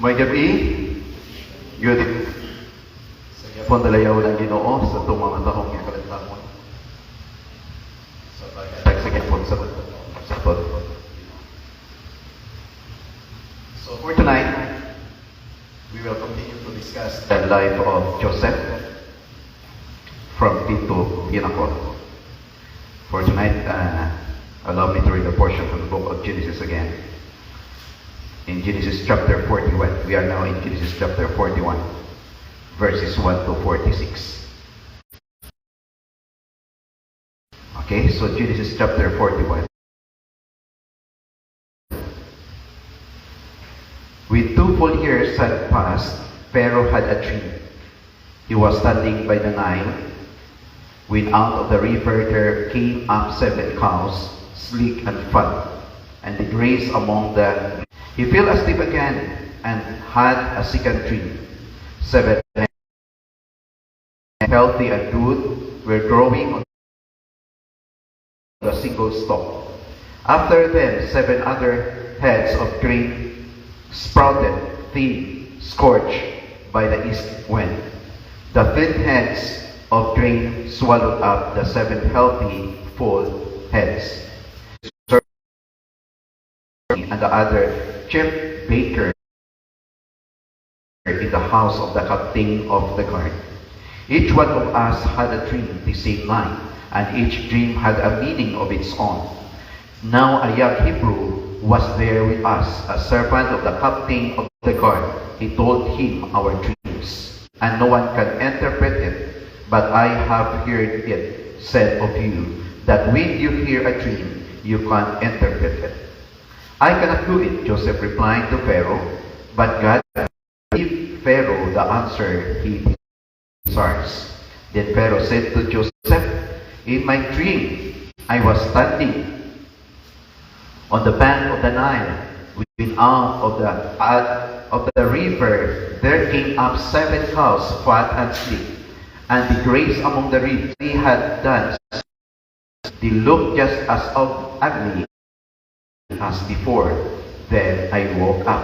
May gabi, good. Sa yapon dalayaw ng Ginoo sa itong mga taong nga kalantamon. Sa pagkatag sa yapon sa tot. So for tonight, we will continue to discuss the life of Joseph from Tito Ginakot. For tonight, allow me to read a portion from the book of Genesis again. In Genesis chapter 41. We are now in Genesis chapter 41, verses 1 to 46. Okay, so Genesis chapter 41. When 2 full years had passed, Pharaoh had a dream. He was standing by the Nile, when out of the river there came up 7 cows, sleek and fat, and they grazed among the. He fell asleep again and had a second dream. 7 healthy and good were growing on a single stalk. After them 7 other heads of grain sprouted, thin, scorched by the east wind. The thin heads of grain swallowed up the 7 healthy, full heads. And the other chief baker in the house of the captain of the guard. Each one of us had a dream the same night, and each dream had a meaning of its own. Now a young Hebrew was there with us, a servant of the captain of the guard. He told him our dreams, and no one can interpret it, but I have heard it said of you, that when you hear a dream, you can interpret it. I cannot do it, Joseph replied to Pharaoh, but God gave Pharaoh the answer he desires. Then Pharaoh said to Joseph, in my dream I was standing on the bank of the Nile, when out of the river there came up 7 cows, fat and sleek, and they grazed among the reeds. They had done. They looked just as ugly as before. Then I woke up.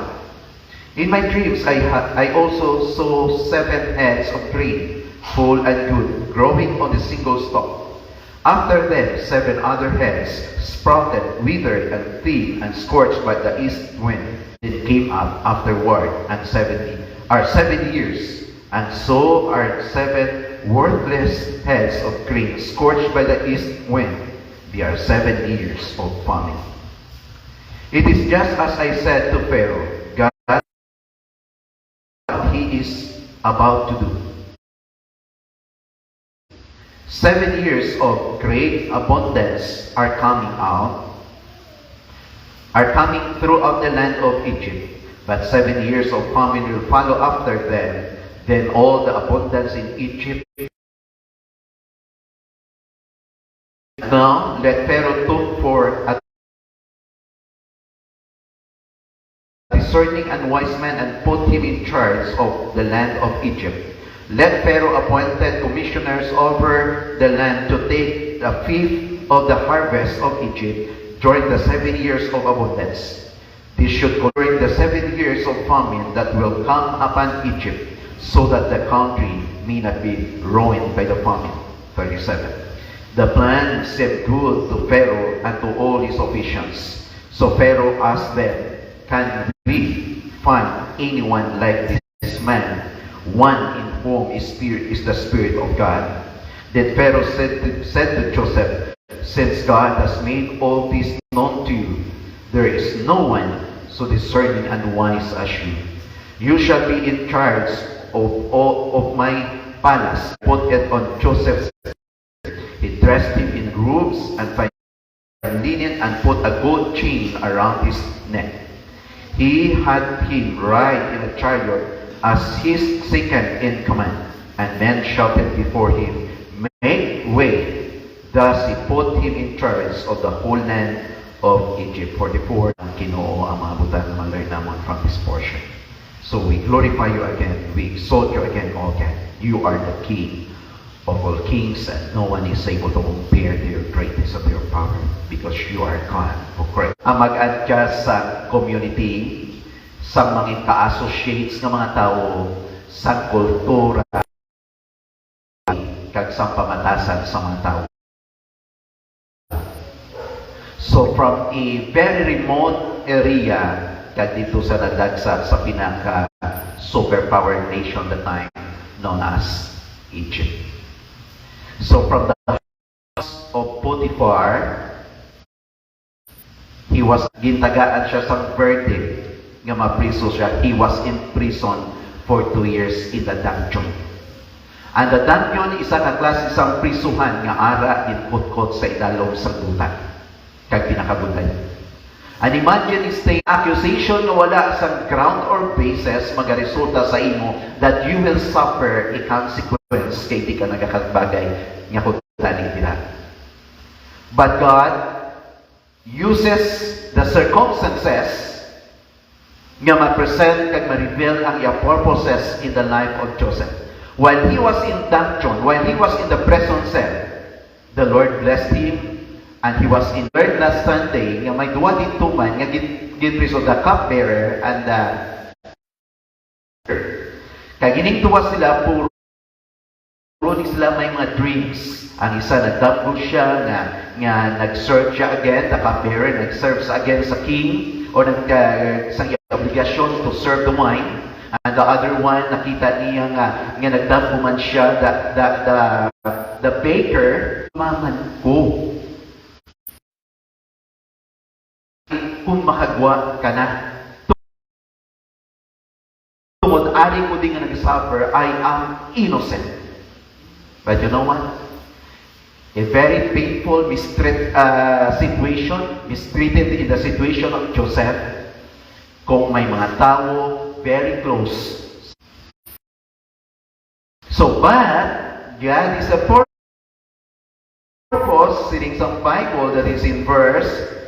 In my dreams I also saw 7 heads of grain, full and good, growing on a single stalk. After them 7 other heads sprouted, withered and thin, and scorched by the east wind. Then came up afterward, and 7 years, and so are 7 worthless heads of grain, scorched by the east wind. They are 7 years of famine. It is just as I said to Pharaoh, God, what he is about to do. 7 years of great abundance are coming throughout the land of Egypt. But 7 years of famine will follow after them. Then all the abundance in Egypt. Now let Pharaoh look for a discerning and wise man and put him in charge of the land of Egypt. Let Pharaoh appointed commissioners over the land to take the fifth of the harvest of Egypt during the 7 years of abundance. This should go during the 7 years of famine that will come upon Egypt, so that the country may not be ruined by the famine. 37. The plan seemed good to Pharaoh and to all his officials. So Pharaoh asked them, can we find anyone like this man, one in whom is the Spirit of God? Then Pharaoh said to Joseph, since God has made all this known to you, there is no one so discerning and wise as you. You shall be in charge of my palace. Put it on Joseph's. He dressed him in robes and fine linen and put a gold chain around his neck. He had him ride in a chariot as his second in command, and men shouted before him, make way. Thus he put him in charge of the whole land of Egypt. 44. Ginoo ang maabutan ng mga namon from this portion. So we glorify you again, we exalt you again, O God. You are the King of all kings, and no one is able to compare to your greatness of your power, because you are God, O Christ. Ang mag-adjust sa community sa mga ka-associates ng mga tao sa kultura kag sa pamatasan sa mga tao. So from a very remote area, kag dito sa nadagsa sa pinaka superpower nation that time known as Egypt. So from the house of Potiphar, he was gintagaan siya sa verdict nga mapriso siya. He was in prison for 2 years in the dungeon. And the dungeon isa ka klase sang prisuhan nga ara ginkutkot sa idalom sa dutan kag pinakabutan. And imagine is the accusation na wala sa ground or basis magaresulta sa imo that you will suffer a consequence kay di ka nagakagbagay nga kutani nila. But God uses the circumstances nga ma-present kag ma-reveal ang iya purposes in the life of Joseph. While he was in dungeon, while he was in the prison cell, the Lord blessed him. And he was in third last Sunday, nga may duwa dito man, nga ginpriso the cupbearer and the kaya gining-tuwa sila, puro ni sila may mga dreams. Ang isa nagdamgo siya, nga nag-serve siya again, the cupbearer, nag-serve sa again sa king, o sa obligasyon to serve the wine. And the other one, nakita niya nga nagdamgo man siya, the baker, maman ko. Kung makagwa ka na. Tungod, ari ko din nga nag-suffer, I am innocent. But you know what? A very painful mistreated in the situation of Joseph, kung may mga tao very close. So, but, God is a purpose, sitting sa Bible that is in verse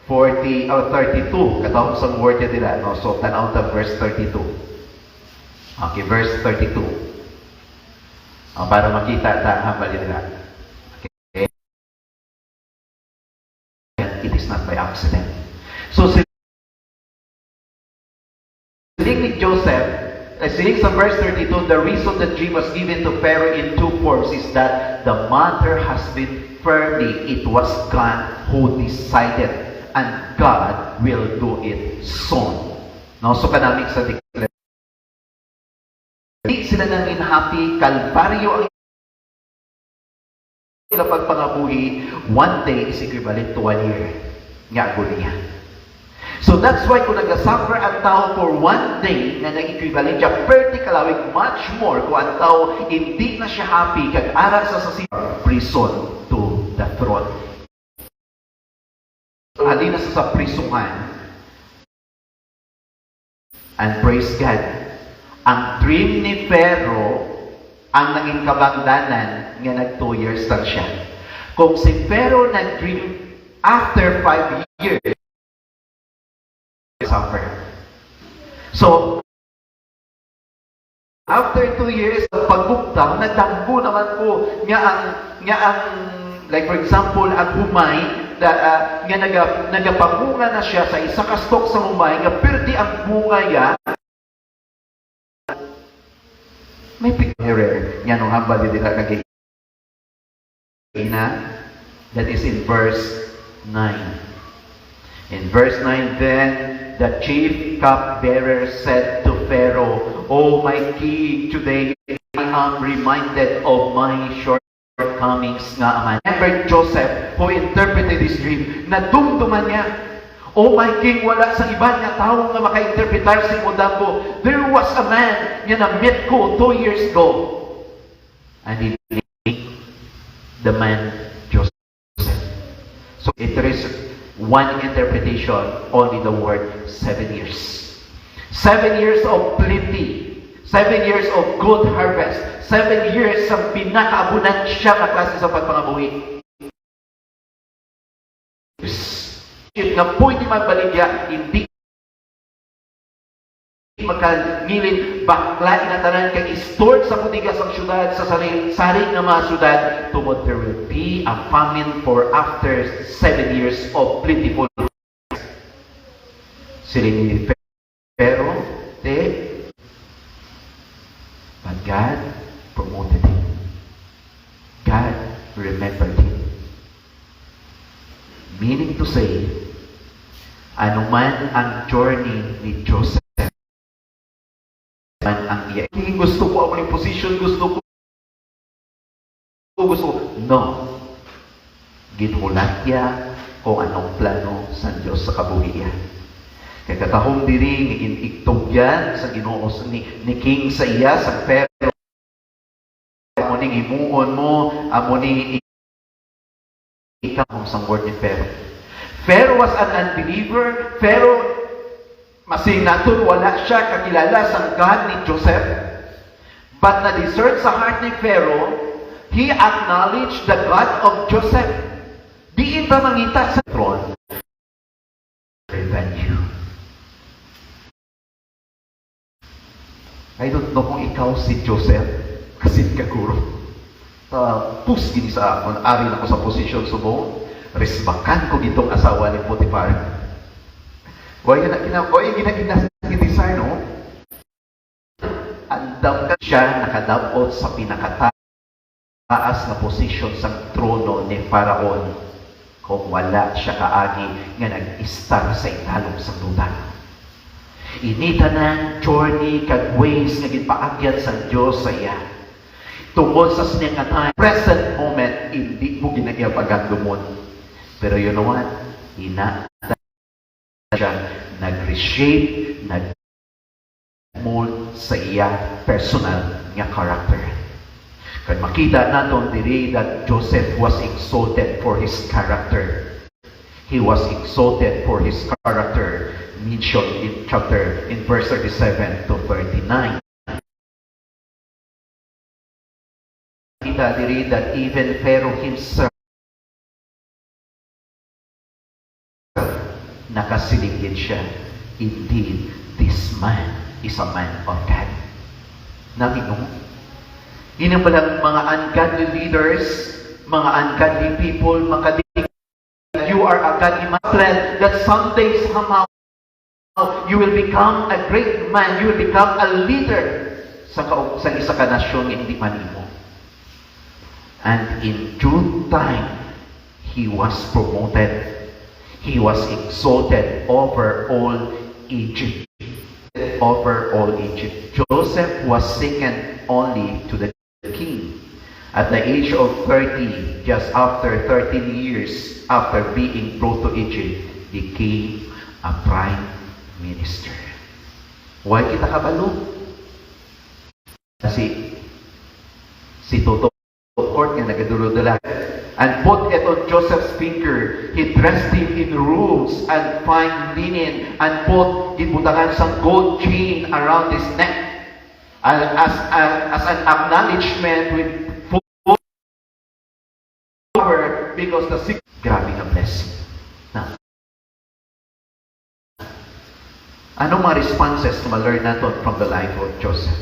40 or 32. Katawag sa word niya nila. No? So, tanaw ta verse 32. Okay, verse 32. Para makita ta hambal nila. Okay. It is not by accident. So, siling ni Joseph, siling sa verse 32, the reason that dream was given to Pharaoh in 2 forms is that the matter has been firmly, it was God who decided. And God will do it soon. No? So kanamig sa declare. Hindi sila nang happy, kalbaryo ang sila pagpangabuhi, one day is equivalent to 1 year. Nga agoniya. So that's why kung nag-suffer ang tao for 1 day na nag-equivalent siya, vertically much more kung ang tao hindi na siya happy kag ara sa prison to the throne. Hali na sa prisuhan. And praise God, ang dream ni Pharaoh ang naging kabangdanan nga nag 2 years lang siya. Kung si Pharaoh nag-dream after 5 years, suffer. So, after 2 years, pagbuktaw, nagdamgo naman ko nga ang like for example, ang humay, nga nagapamunga na siya sa isa ka stalk sa humay, nga perdi ang bunga niya, may picture nga nung hambal din nila kagina, that is in verse 9. In verse 9 then, the chief cupbearer said to Pharaoh, "O my king, today I am reminded of my shortcomings nga man." Remember Joseph, who interpreted this dream, nadumduman niya, "Oh my king, wala sa iba nga tao nga maka-interpretar sa imodambo. There was a man nga na-meet ko 2 years ago." And he named the man Joseph. So it is one interpretation, only the word 7 years. 7 years of plenty. 7 years of good harvest. 7 years sa pinakaabunan siya na klase sa pagpangabuhi. Nga pwede magbaligya, hindi magkangilin, bakla inatanan kay stored sa budigas ang syudad, sa saring na mga syudad, tungod there will be a famine for after 7 years of plentiful. Sila ni Pharaoh, say, anuman ang journey ni Joseph, man ang iya. Gusto ko ang position, gusto ko. No. Ginhulat niya kung anong plano sa Diyos sa kabuhian. Kaya katahong diri, igtog yan sa Ginoo ni King sa iya, sa Pharaoh. Amo ning imuon mo, amo ning ikaw sa word ni Pharaoh. Pharaoh was an unbeliever. Pharaoh, masing naton, wala siya kakilala sa God ni Joseph. But na-discern sa heart ni Pharaoh, he acknowledged the God of Joseph. Diin ba mangita sa throne? Than you. I don't know kung ikaw si Joseph, kasi kaguro. Pus gini sa akon, ari na ko sa posisyon subong, resbakan ko gitong asawa ni Potiphar. Why gina-desire, no? Andam ka siya nakadabot sa pinakataas na posisyon sa trono ni Faraon kung wala siya kaagi nga nag-istar sa italong sa duda. Inita ng journey kag ways nga ginpaagyan sa Dios sa iya. Tungkol sa siya nga time, present moment, hindi mo ginagyapagan lumon. Pero you know what? Inata siya, nag-reshape, nag-mold sa iya personal nga character. Kaya makita natin diri that Joseph was exalted for his character. He was exalted for his character, mentioned in verse 37 to 39. Kita diri that even Pharaoh himself nakasilingin siya. Indeed, this man is a man of God. Naminong, yun pala mga ungodly leaders, mga ungodly people, you are a godly man, that someday somehow you will become a great man, you will become a leader sa isa ka nasyon nga hindi manimo. And in due time, he was promoted. He was exalted over all Egypt. Over all Egypt. Joseph was second only to the king. At the age of 30, just after 13 years after being brought to Egypt, became a prime minister. Why kita kabalo? Kasi si Toto court nga nagadulodala and put it on Joseph's finger. He dressed him in robes and fine linen and put gibutangan sang gold chain around his neck as an acknowledgement with full power because the sick. Grabe na blessing. Now, ano mga responses na ma-learn natin from the life of Joseph?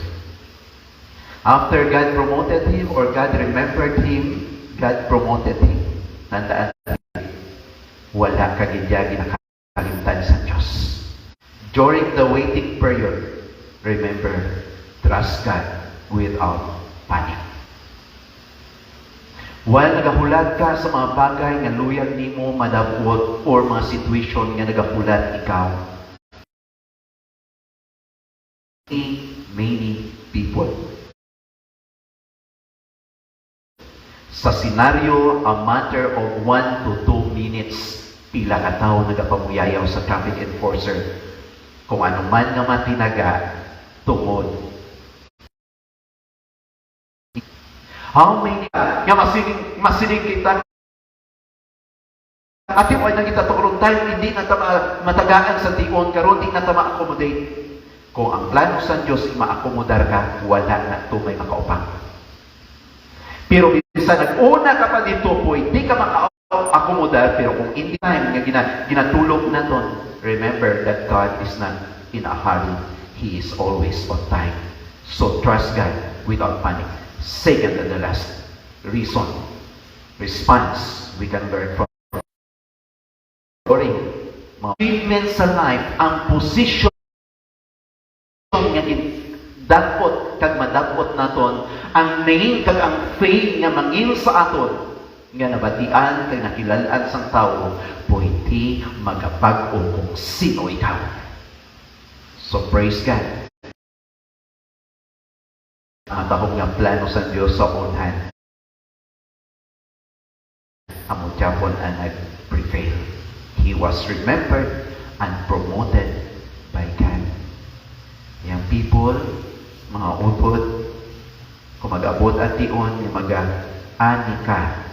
After God promoted him or God remembered him, God promoted him. Tandaan, wala ka gidyagi na kalimtan sa Diyos. During the waiting period, remember, trust God without panic. While nagahulat ka sa mga bagay nga luyag nimo madabot or mga situation nga nagahulat ikaw, many people. Sa senaryo, a matter of 1 to 2 minutes, pila ka tao nagapamuyayaw sa traffic enforcer. Kung ano man nga matinaga, tungod. How many nga masiling kita at yung ay nagita to time, hindi na matagaan sa tiyon karon, hindi na ma-accommodate. Kung ang plano sa Diyos ma-accommodar ka, wala na ito may makaupang. Pero bisa nag-una ka pa dito po, hindi ka maka-accommodate. Pero kung in time nga ginatulog na ton, remember that God is not in a hurry. He is always on time. So trust God without panic. Second and the last reason, response we can learn from mga achievements sa life, ang position nga dapot kag madapot naton, ang name kag ang fame nga mangil sa aton nga nabatian kay nakilalaan sang tao, pwede magapag-o kung sino ikaw. So praise God. Ang tahong nga plano sa Diyos sa unhan, amo Japon ang nag-prevail. He was remembered and promoted by God. Yang people, mga utod, kung mag-abot at tion, yung mag-ani ka